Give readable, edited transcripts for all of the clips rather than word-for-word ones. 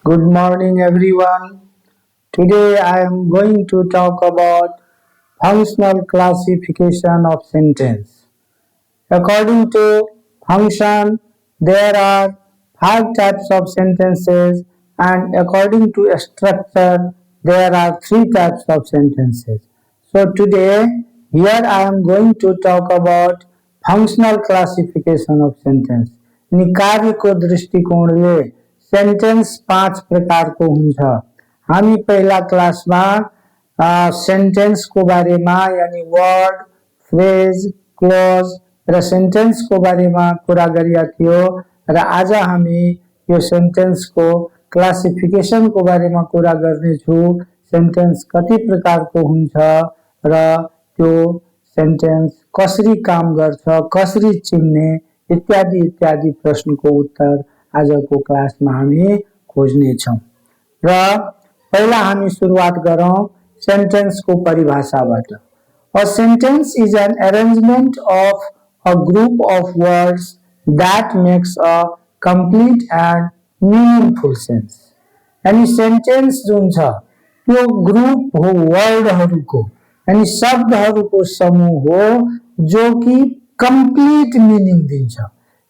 Good morning, everyone. Today I am going to talk about functional classification of sentence. According to function, there are five types of sentences, and according to structure, there are three types of sentences. So today, here I am going to talk about functional classification of sentence. अनि कार्यको दृष्टिकोणले sentence पाँच प्रकारको हुन्छ। हामी पहिला क्लासमा सेन्टेन्सको बारेमा यानी वर्ड, फ्रेज, क्लोज र सेन्टेन्सको बारेमा कुरा गरिएको थियो र आज हामी यो सेन्टेन्सको क्लासिफिकेसनको बारेमा कुरा गर्नेछु। सेन्टेन्स कति प्रकारको हुन्छ र त्यो सेन्टेन्स कसरी काम गर्छ, कसरी चिन्ने इत्यादि इत्यादि प्रश्नको उत्तर आजको क्लासमा हामी खोज्नेछौँ। र पहिला हामी सुरुवात गरौँ सेन्टेन्सको परिभाषाबाट। A sentence is an arrangement of a group of words that makes a complete and meaningful sense. यानी सेन्टेन्स जुन छ त्यो ग्रुप हो वर्डहरूको यानी शब्दहरूको समूह हो जो कि कम्प्लिट मिनिङ दिन्छ।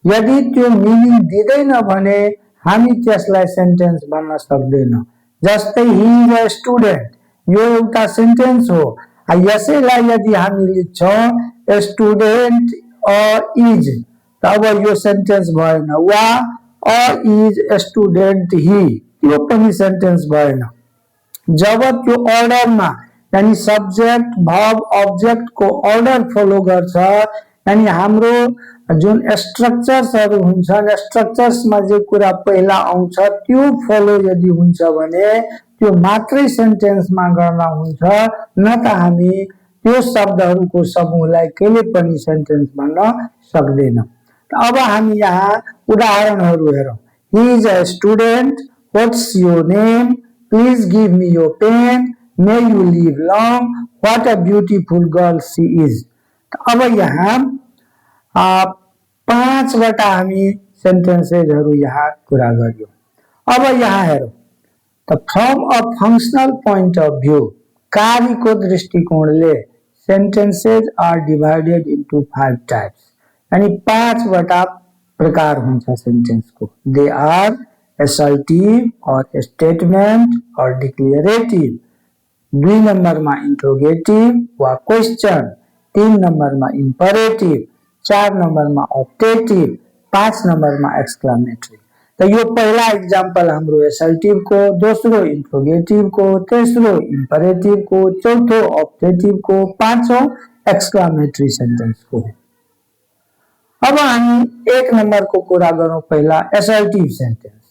यदि त्यो मिनिङ दिँदैन भने हामी त्यसलाई सेन्टेन्स भन्न सक्दैनौँ। जस्तै ही इज अ स्टुडेन्ट, यो एउटा सेन्टेन्स हो। यसैलाई यदि हामी लेख्छौँ स्टुडेन्ट इज, तब यो सेन्टेन्स भएन। वा इज स्टुडेन्ट ही, त्यो पनि सेन्टेन्स भएन। जब त्यो अर्डरमा यानी सब्जेक्ट भर्ब अब्जेक्टको अर्डर फलो गर्छ, यानी हाम्रो जुन स्ट्रक्चर्सहरू हुन्छन्, स्ट्रक्चर्समा जे कुरा पहिला आउँछ त्यो फलो यदि हुन्छ भने त्यो मात्रै सेन्टेन्समा गर्न हुन्छ, न त हामी त्यो शब्दहरूको समूहलाई कहिले पनि सेन्टेन्स भन्न सक्दैनौँ। अब हामी यहाँ उदाहरणहरू हेरौँ। He is a student, what's your name, please give me your pen, may you live long, what a beautiful girl she is. अब यहाँ पाँचवटा हामी सेन्टेन्सेसहरू यहाँ कुरा गर्यौँ। अब यहाँ हेरौँ त from a functional point of view, कार्यको दृष्टिकोणले sentences are divided into 5 types, यानी पाँचवटा प्रकार हुन्छ सेन्टेन्सको। दे आर असर्टिभ और स्टेटमेन्ट और डिक्लेरेटिभ, 2 नम्बरमा इन्ट्रोगेटिभ वा क्वेश्चन, 3 नम्बरमा इम्परेटिभ, 4 नम्बरमा ऑप्टेटिभ, 5 नम्बरमा एक्सक्लामेटरी। तो यो पहिला इक्जाम्पल हाम्रो असर्टिभ को, दोस्रो इन्ट्रोगेटिभ को, तेस्रो इम्परेटिभ को, चौथो ऑप्टेटिभ को, पाँचौं एक्सक्लामेटरी सेन्टेन्स को। अब हामी 1 नम्बर को कुरा गरौँ पहिला असर्टिभ सेन्टेन्स।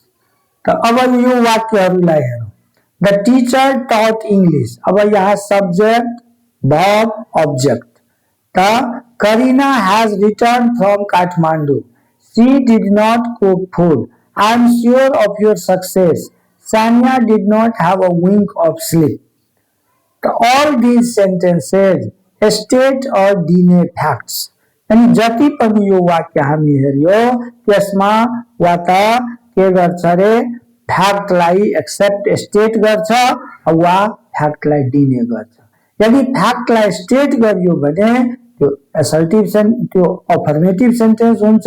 तो अब यो वाक्यहरूलाई हेरौँ। द टीचर टॉट इंग्लिश, अब यहाँ सब्जेक्ट वर्ब ऑब्जेक्ट। त Kareena has return from Kathmandu, she did not cook food, I am sure of your success, Sanya did not have a wink of sleep. So all these sentences state or deny facts. यानी जति पनि यो वाक्य हामी हेर्यो त्यसमा वा त के गर्छ रे, फ्याक्टलाई एक्सेप्ट स्टेट गर्छ वा फ्याक्टलाई डिने गर्छ। यदि फ्याक्टलाई स्टेट गरियो भने त्यो असर्टिभ त्यो अफर्मेटिभ सेन्टेन्स हुन्छ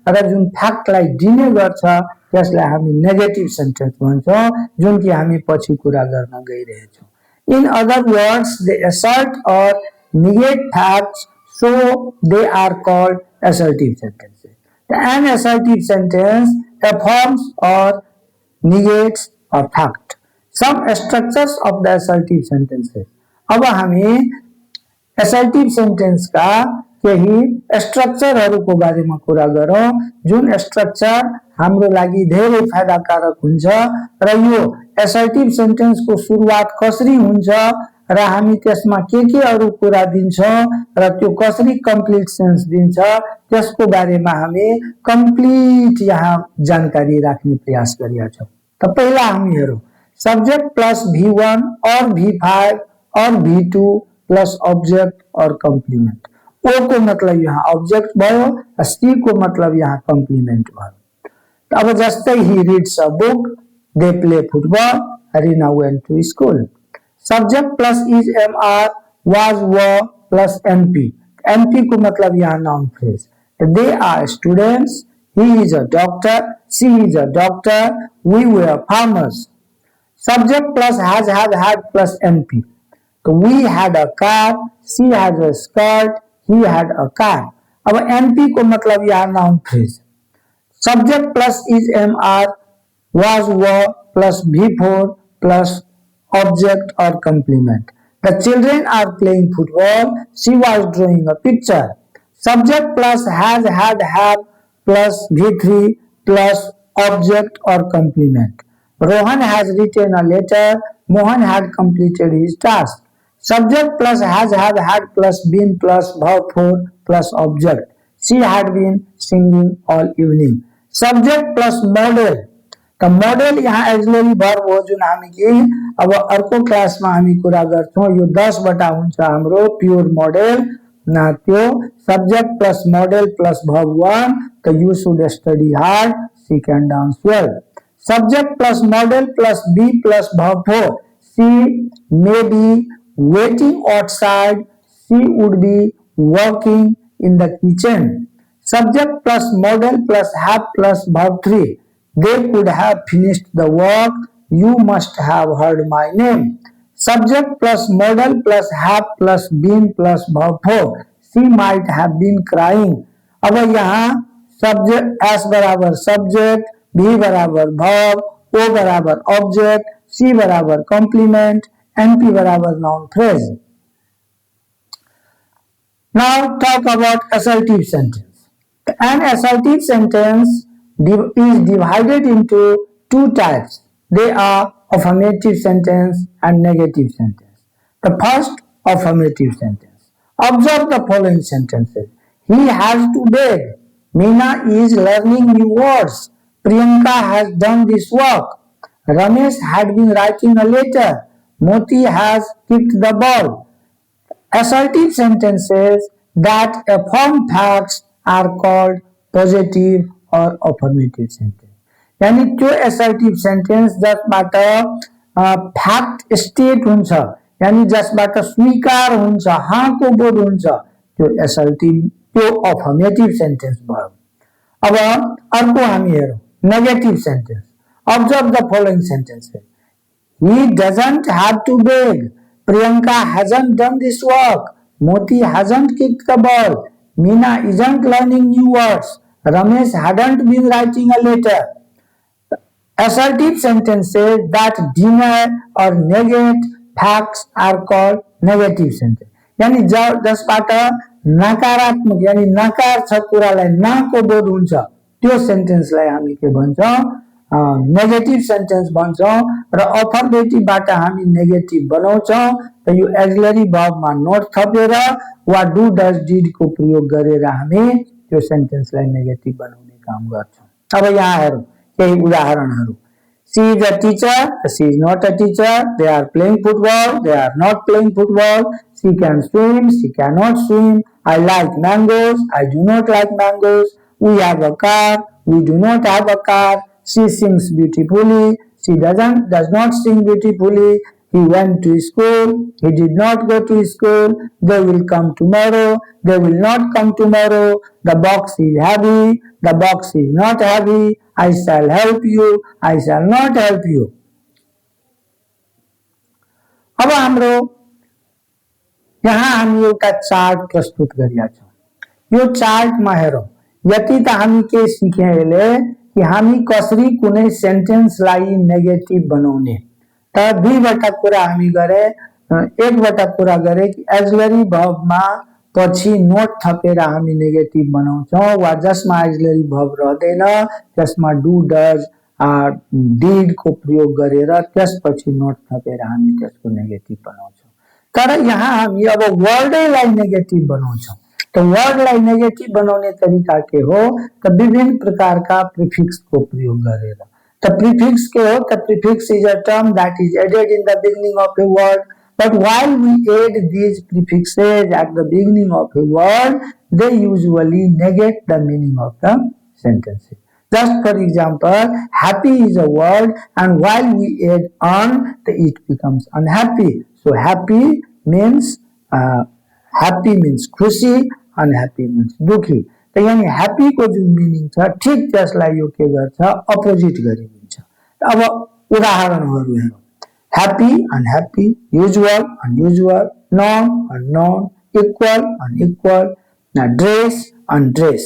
र जुन फ्याक्टलाई डिने गर्छ त्यसलाई हामी नेगेटिभ सेन्टेन्स भन्छौँ, जुन कि हामी पछि कुरा गर्न गइरहेछौँ। In other words they assert और negate facts, so they are called assertive sentences. An assertive sentence affirms or negates a fact. Some structures of the assertive sentences. अब हामी assertive sentence का केही स्ट्रक्चरहरूको बारेमा कुरा गरौँ, जुन स्ट्रक्चर हाम्रो लागि धेरै फाइदाकारक हुन्छ र यो assertive सेन्टेन्स को सुरुवात कसरी हुन्छ र हामी त्यसमा के अरु कुरा दिन्छौं र त्यो कसरी कम्प्लिट सेन्स दिन्छ त्यसको बारेमा हामी कम्प्लिट यहाँ जानकारी राख्ने प्रयास गरिया छौं। त पहिला हामी हेरौं सब्जेक्ट प्लस V1 और V5 और V2 प्लस ऑब्जेक्ट और कम्प्लिमेंट। O को मतलब यहाँ ऑब्जेक्ट भयो, C को मतलब यहाँ कम्प्लिमेंट भयो। अब जस्तै he reads a book, they play football. Rina went to school. Subject plus is MR, was, were plus NP. NP को मतलब यहाँ noun phrase. They are students. He is a doctor. She is a doctor. We were farmers. Subject plus has, had plus NP. So we had a car. She has a skirt. He had a car. अब NP को मतलब यहाँ noun phrase. Subject plus is MR, was, were plus V4 plus object or complement. The children are playing football. She was drawing a picture. Subject plus has, had, have plus V3 plus object or complement. Rohan has written a letter. Mohan had completed his task. Subject plus has, had plus been plus verb 4 plus object. She had been singing all evening. Subject plus model. त model यहाँ auxiliary verb हो जुन हामी कि अब अर्को क्लासमा हामी कुरा गर्छौं यो 10 वटा हुन्छ हाम्रो प्योर मोडल न त्यो subject plus modal plus verb 1 त you should study hard she can dance well subject plus modal plus be plus verb 4 she may be waiting outside she would be working in the kitchen subject plus modal plus have plus verb 3 they could have finished the work. You must have heard my name. Subject plus modal plus have plus been plus verb 4. She might have been crying. अब यहाँ subject S बराबर subject, B बराबर verb, O बराबर object, C बराबर complement, NP बराबर noun phrase. Now talk about assertive sentence. An assertive sentence is divided into two types. They are affirmative sentence and negative sentence. The first, affirmative sentence. Observe the following sentences. He has to beg. Meena is learning new words. Priyanka has done this work. Ramesh had been writing a letter. Moti has kicked the ball. Assertive sentences that affirm facts are called positive और affirmative sentence यानी त्यो assertive sentence जसबाट fact state हुन्छ यानी जसबाट स्वीकार हुन्छ हाको बोध हुन्छ त्यो एसर्टिभ त्यो अफर्मेटिभ सेन्टेन्स भयो अब अर्को हामी हेरौं negative sentence observe the following sentences he doesn't have to beg Priyanka hasn't done this work Moti hasn't kicked the ball Meena isn't learning new words Ramesh hadn't been writing a letter. Assertive sentences that deny or negate facts are called negative sentences. यानी जसबाट नकारात्मक यानी नकार छ कुरालाई नाको बोध हुन्छ त्यो सेन्टेन्सलाई हामी के भन्छौं नेगेटिभ सेन्टेन्स भन्छौं र अफर्मेटिभबाट हामी नेगेटिभ बनाउँछौं त यो एक्सिलरी भर्बमा नोट थपेर वा डु डज डिड को प्रयोग गरेर हामी त्यो सेन्टेन्सलाई नेगेटिभ बनाउने काम गर्छौं अब यहाँ हेरौं केही उदाहरणहरू She is a teacher, she is not a teacher, they are playing football, they are not playing football, she can swim, she cannot swim, I like mangoes, I do not like mangoes, we have a car, we do not have a car, she sings beautifully, she does not sing beautifully, he went to school, he did not go to school, they will come tomorrow, they will not come tomorrow, the box is heavy, the box is not heavy, I shall help you, I shall not help you. अब हाम्रो यहाँ हामी एउटा chart प्रस्तुत गरिया छौं यो चार्टमा हेरौं यति त हामी के सिक्यौले कि हामी कसरी कुनै सेन्टेन्सलाई नेगेटिभ बनाउने त दुईवटा कुरा हामी गरे एकवटा कुरा गरे कि एक्सिलरी भर्बमा पछि नोट थपेर हामी नेगेटिभ बनाउँछौं वा जसमा एक्सिलरी भर्ब रहदैन त्यसमा डु डज डिड को प्रयोग गरेर त्यसपछि नोट थपेर हामी त्यसको नेगेटिभ बनाउँछौं तर यहाँ हामी अब वर्डलाई नेगेटिभ बनाउँछौं त वर्डलाई नेगेटिभ बनाउने तरिका के हो त विभिन्न प्रकारका प्रिफिक्स को प्रयोग गरेर त प्रिफिक्स के हो त prefix is a term that is added in the beginning of a word but while we add these prefixes at the beginning of a word they usually negate the meaning of the sentence Just for example, happy is a word, and while we add on, it becomes unhappy. So happy means खुशी, unhappy means दुखी. तो यानी happy को जो meaning छ ठीक त्यसलाई यो के गर्छ अपोजिट गरिदिन्छ. अब उदाहरणहरू हेरौँ. Happy, unhappy, usual, unusual, known, unknown, equal, unequal, dress, undress.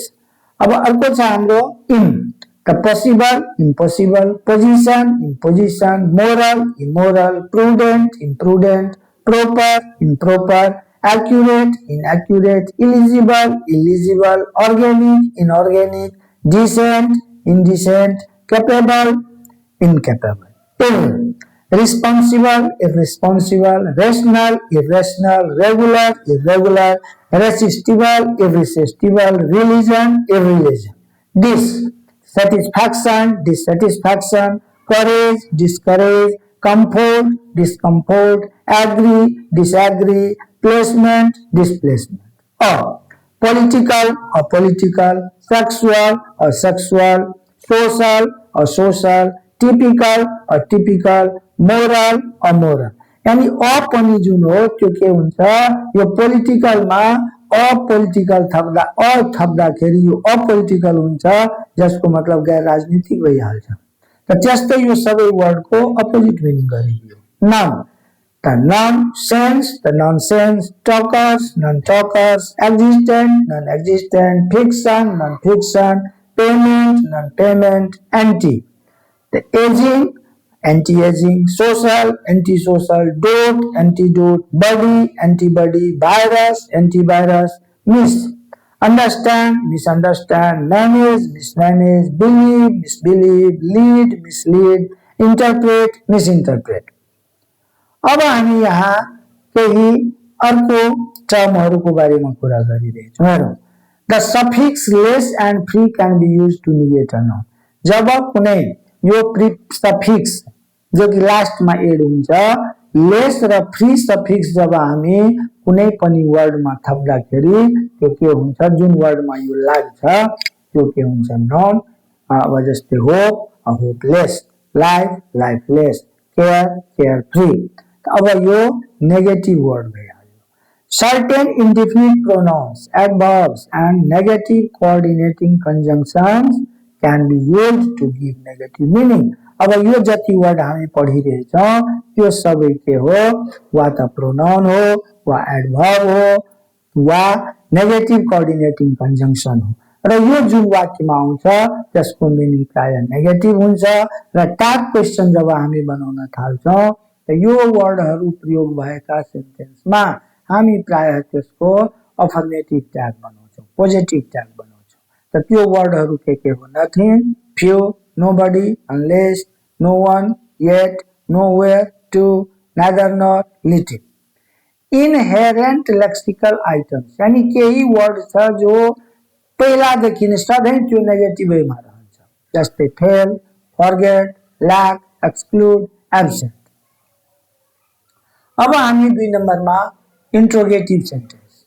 अब अर्को छ हाम्रो in. The possible, impossible, position, imposition, moral, immoral, prudent, imprudent, proper, improper, accurate, inaccurate, eligible, illegible, organic, inorganic, decent, indecent, capable, incapable. Responsible, irresponsible, rational, irrational, regular, irregular, resistible, irresistible, religion, irreligion. Satisfaction, dissatisfaction, courage, discourage, comfort, discomfort, agree, disagree, placement, displacement. Or political, apolitical, sexual, asexual, social, asocial, typical, atypical, moral, amoral. यानी a पनि जुन हो त्यो के हुन्छ यो पोलिटिकलमा apolitical थप्दाखेरि यो apolitical हुन्छ जसको मतलब गैर राजनीतिक भइहाल्छ. त त्यस्तै यो सबै वर्डको अपोजिट मिनिङ गरिदियो. Noun, the nonsense, the nonsense, talkers, non-talkers, existent, non-existent, fiction, non-fiction, payment, non-payment, anti. The aging, anti-aging, social, anti-social, dote, antidote, body, antibody, virus, antivirus, understand, misunderstand, manage, mismanage, believe, misbelieve, lead, mislead, interpret, misinterpret. अब हामी यहाँ केही अर्को टर्महरूको बारेमा कुरा गरिरहेछौँ. हेरौँ. The suffix less and free can be used to negate a noun. जब कुनै यो सफिक्स जो कि लास्टमा एड हुन्छ, लेस र फ्री सफिक्स जब हामी कुनै पनि वर्डमा थप्दाखेरि त्यो के हुन्छ, जुन वर्डमा यो लाग्छ त्यो के हुन्छ नाउन. अब जस्तै hope, hopeless, life, lifeless, care, carefree. अब यो नेगेटिभ वर्ड भइहाल्यो. Certain indefinite pronouns, adverbs and negative coordinating conjunctions can be used to give negative meaning. अब यो जति वर्ड हामी पढिरहेछौँ त्यो सबै के हो, वा त प्रोनाउन हो, वा एडभर्ब हो, वा नेगेटिभ कोअर्डिनेटिङ कन्जङ्सन हो. र यो जुन वाक्यमा आउँछ त्यसको मिनिङ प्राय नेगेटिभ हुन्छ. र ट्याग क्वेसन जब हामी बनाउन थाल्छौँ त यो वर्डहरू प्रयोग भएका सेन्टेन्समा हामी प्राय त्यसको अफर्मेटिभ ट्याग बनाउँछौँ, पोजिटिभ ट्याग बनाउँछौँ. त त्यो वर्डहरू के हो, nothing, few, nobody, unless, no one, yet, nowhere, too, neither, not, little. Inherent lexical items, यानी केही वर्ड छ जो पहिलादेखि नै सधैँ त्यो नेगेटिभैमा रहन्छ. जस्तै fail, forget, lack, exclude, absent. अब हामी 2 नम्बरमा interrogative sentence.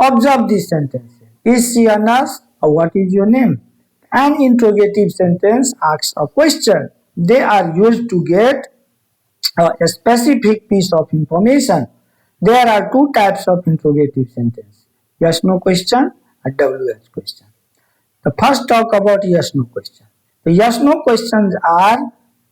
Observe this sentence. Is she a nurse? Or what is your name? An interrogative sentence asks a question. They are used to get a specific piece of information. There are 2 types of interrogative sentence. Yes, no question and WH question. The first talk about yes, no question. The yes, no questions are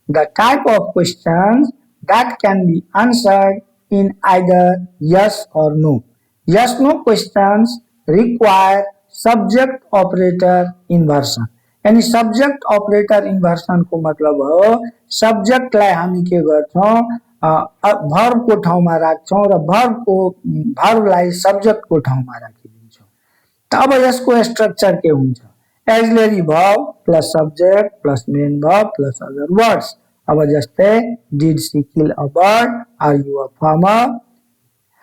the type of questions that can be answered in either yes or no. Yes, no questions require subject operator inversion. यानी subject operator inversion को मतलब हो सब्जेक्टलाई हामी के गर्छौं, verb को ठाउँमा राख्छौं र भर्बलाई सब्जेक्ट को ठाउँमा राखिदिन्छौं. त अब यसको स्ट्रक्चर के हुन्छ, auxiliary verb plus subject plus main verb plus other words. अब जस्तै did she kill a bird, are you a farmer,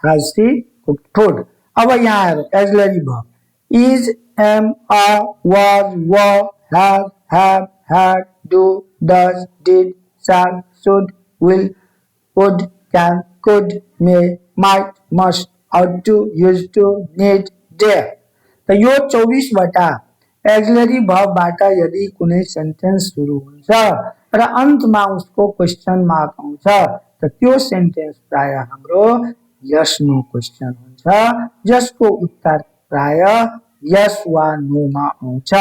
has she cooked food. अब यहाँ auxiliary verb is, am, are, was, were, have, had, do, does, did, shall, should, will, would, can, could, may, might, must, ought to, used to, need, dare. त यो 24 वटा axillary भर्बबाट यदि कुनै sentence सुरु हुन्छ र अन्तमा उसको क्वेशन मार्क आउँछ त त्यो सेन्टेन्स प्राय हाम्रो यस नो क्वेशन हुन्छ, जसको उत्तर प्राय यस वा नो मा आउँछ।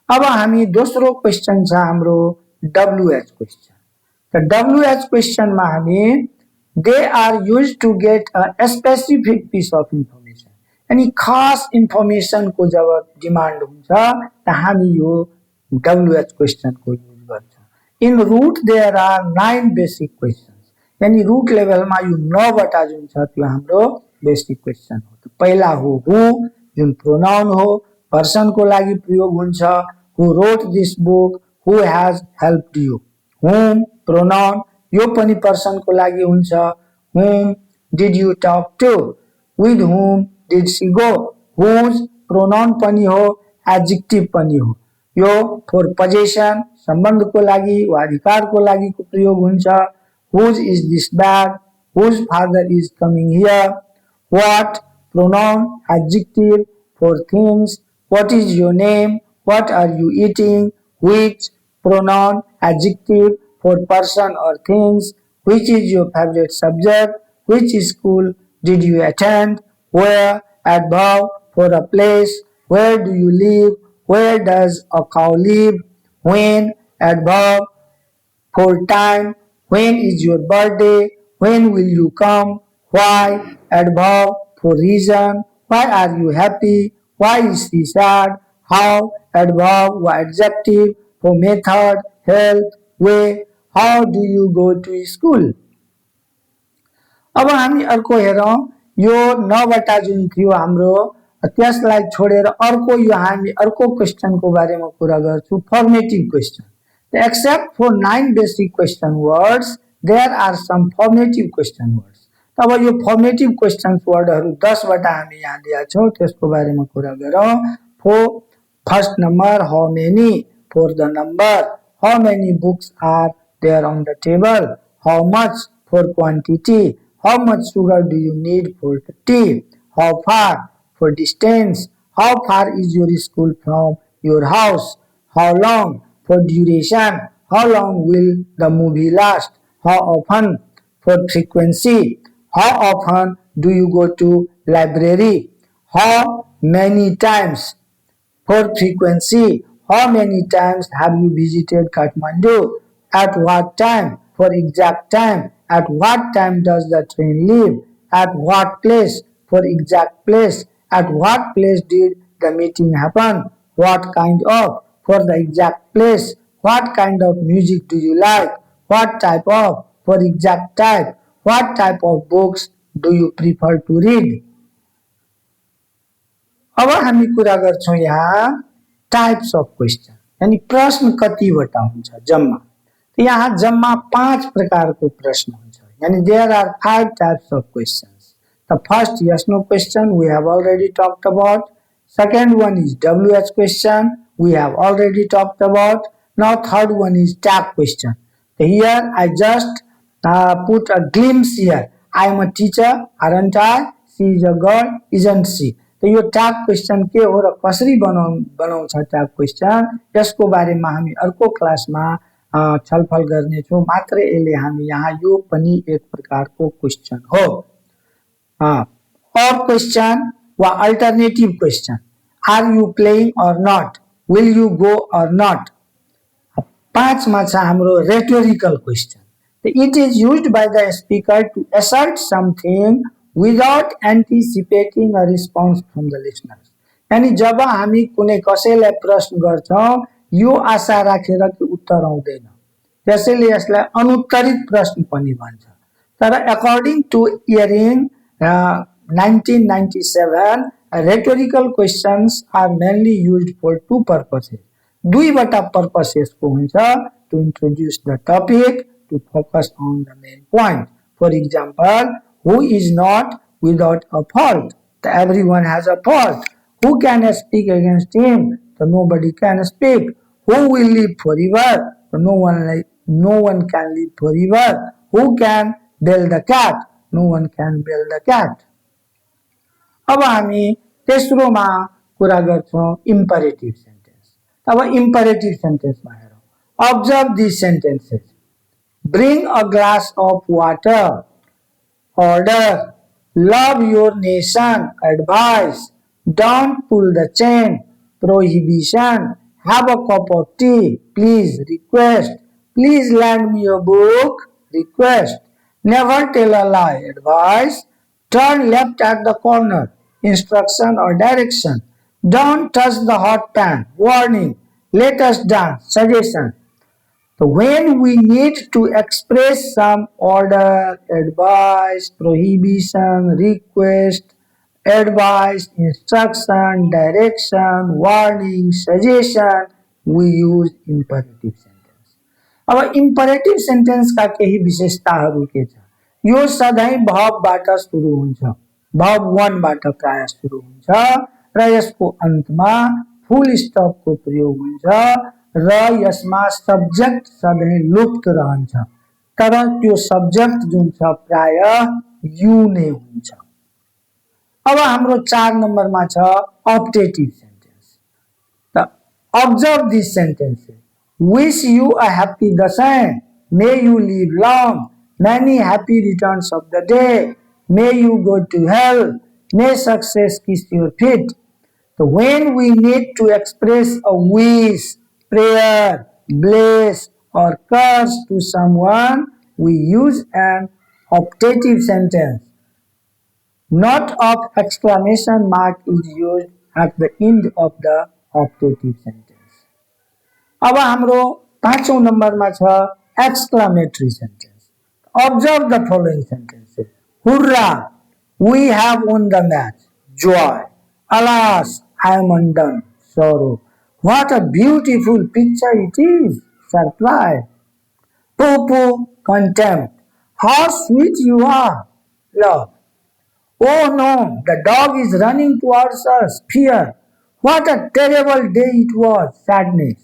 अब हामी दोस्रो क्वेशन छ हाम्रो WH क्वेशन। त WH क्वेशन मा हामी they are used to get a specific piece of information, यानी खास इन्फर्मेसन को जब डिमान्ड हुन्छ त हामी यो WH क्वेशन को युज गर्छ। In root there are 9 basic questions, यानी रूट लेभलमा यो 9 वटा जुन छ त्यो हाम्रो बेसिक क्वेशन हो। त पहिला हो हु, जुन प्रोनाउन हो, पर्सन को लागि प्रयोग हुन्छ। Who wrote this book, who has helped you. Whom pronoun, यो पनि पर्सन को लागि हुन्छ। Whom did you talk to, with whom did she go. Whose pronoun पनि हो, एडजेक्टिभ पनि हो। यो फर पोजेसन सम्बन्ध को लागि वा अधिकार को लागि को प्रयोग हुन्छ। Whose is this bag, whose father is coming here. What pronoun adjective for things. What is your name, what are you eating. Which pronoun adjective for person or things. Which is your favorite subject, which school did you attend. Where adverb for a place, where do you live, where does a cow live. When adverb for time, when is your birthday, when will you come. Why adverb for reason, why are you happy, why is she sad. How adverb or adjective for method, health, way, how do you go to school. अब हामी अर्को हेरौं, यो 9 वटा जुन थियो हाम्रो, त्यसलाई छोडेर अर्को यो हामी अर्को क्वेशन को बारेमा कुरा गर्छु, formative question. Except for 9 basic question words, there are some formative question words. अब यो फर्मेटिभ क्वेशन वर्डहरु 10 वटा हामी यहाँ दिएका छौं, त्यसको बारेमा कुरा गरौं। For first number how many, for the number, how many books are there on the table. How much for quantity, how much sugar do you need for the tea. How far for distance, how far is your school from your house. How long for duration, how long will the movie last. How often for frequency, how often do you go to library. How many times for frequency, how many times have you visited Kathmandu. At what time for exact time, at what time does the train leave. At what place for exact place, at what place did the meeting happen. What kind of for the exact place, what kind of music do you like. What type of for exact type, what type of books do you prefer to read. अब हामी कुरा गर्छौं यहाँ types of question, यानी प्रश्न कतिवटा हुन्छ जम्मा। तो यहाँ जम्मा 5 प्रकारको प्रश्न हुन्छ, यानी there are 5 types of questions. The first yes no question we have already talked about. Second one is WH question we have already talked about. Now third one is tag question. So here I just put a glimpse here. I am a teacher, aren't I? She is a girl, isn't she? तो यो tag question के हो र कसरी बनाउँछ tag question, यसको बारेमा हामी अर्को क्लासमा छलफल गर्ने छौं। मात्र यसले हामी यहाँ यो पनि एक प्रकारको क्वेशन हो। और क्वेशन वा alternative question, are you playing or not, will you go or not. 5 मा छ हाम्रो rhetorical question. It is used by the speaker to assert something without anticipating a response from the listeners. यानी जब हामी कुनै कसैलाई प्रश्न गर्छौं यो आशा राखेर कि उत्तर आउँदैन, त्यसैले यसलाई अनुत्तरित प्रश्न पनि भन्छ। तर अकॉर्डिंग टु इयरिङ 1997 rhetorical questions are mainly used for 2 purposes. 2 वटा पर्पस यसको हुन्छ, to introduce the topic, to focus on the main point. For example, who is not without a fault. So everyone has a fault. Who can speak against him? So nobody can speak. Who will live forever? So no one can live forever. Who can bail the cat? No one can bail the cat. अब हामी तेस्रोमा कुरा गर्छौं इम्परेटिभ sentence. अब imperative सेन्टेन्समा हेरौँ। Observe this sentences. Bring a glass of water, order, love your nation, advice, don't pull the chain, prohibition, have a cup of tea, please, request, please lend me a book, request, never tell a lie, advice, turn left at the corner, instruction or direction, don't touch the hot pan, warning, let us dance, suggestion. So when we need to express some order, advice, prohibition, request, advice, instruction, direction, warning, suggestion, we use imperative sentence. अब imperative sentence का केही विशेषताहरू के छ? यो सधैँ भवबाट सुरु हुन्छ, भव 1 बाट प्राय सुरु हुन्छ र यसको अन्तमा फुल स्टपको प्रयोग हुन्छ र यसमा सब्जेक्ट सधैँ लुप्त रहन्छ, तर त्यो सब्जेक्ट जुन छ प्राय यु नै हुन्छ। अब हाम्रो 4 नम्बरमा छ अप्टेटिभ सेन्टेन्स। त observe this sentence. Wish you a happy Dashain, may you live long, many happy returns of the day, may you go to hell, may success kiss your feet. So when we need to express a wish, prayer, bless or curse to someone, we use an optative sentence. Not of exclamation mark is used at the end of the optative sentence. अब हाम्रो 5औं नम्बरमा छ exclamatory sentence. Observe the following sentences. Hurrah! We have won the match. Joy. Alas! I am undone. Sorrow. What a beautiful picture it is. Surprise. Poo-poo. Contempt. How sweet you are. Love. Oh no, the dog is running towards us. Fear. What a terrible day it was. Sadness.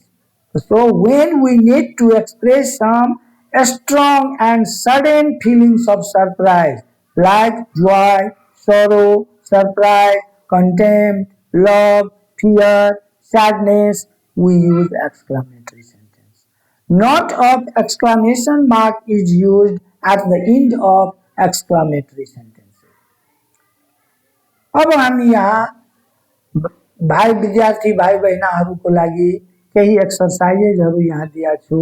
So when we need to express some strong and sudden feelings of surprise, like joy, sorrow, surprise, contempt, love, fear, sadness, we use exclamatory sentence. Not of exclamation mark is used at the end of exclamatory sentences. अब हामी यहाँ भाइ विद्यार्थी भाइ बहिनीहरूको लागि केही एक्सरसाइजेसहरू यहाँ दिया छु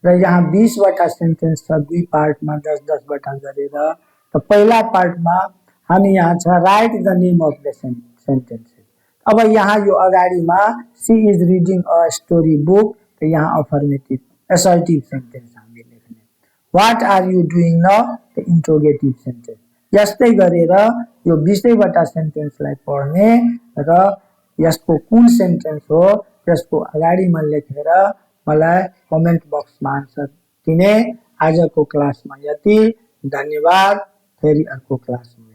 र यहाँ 20 वटा सेन्टेन्स छ, दुई पार्टमा 10-10 वटा गरेर। त पहिला पार्टमा हामी यहाँ छ write the name of the sentences. अब यहाँ यो अगाडिमा she is reading a story book, त यहाँ अफर्मेटिभ असर्टिभ सेन्टेन्स हामी लेख्ने। What are you doing now, त इन्ट्रोगेटिभ सेन्टेन्स। यस्तै गरेर यो 20 वटा सेन्टेन्सलाई पढ्ने र यसको कुन सेन्टेन्स हो त्यसको अगाडिमा लेखेर मलाई कमेन्ट बक्समा आन्सर दिने। आजको क्लासमा यति, धन्यवाद। फेरि अर्को क्लासमा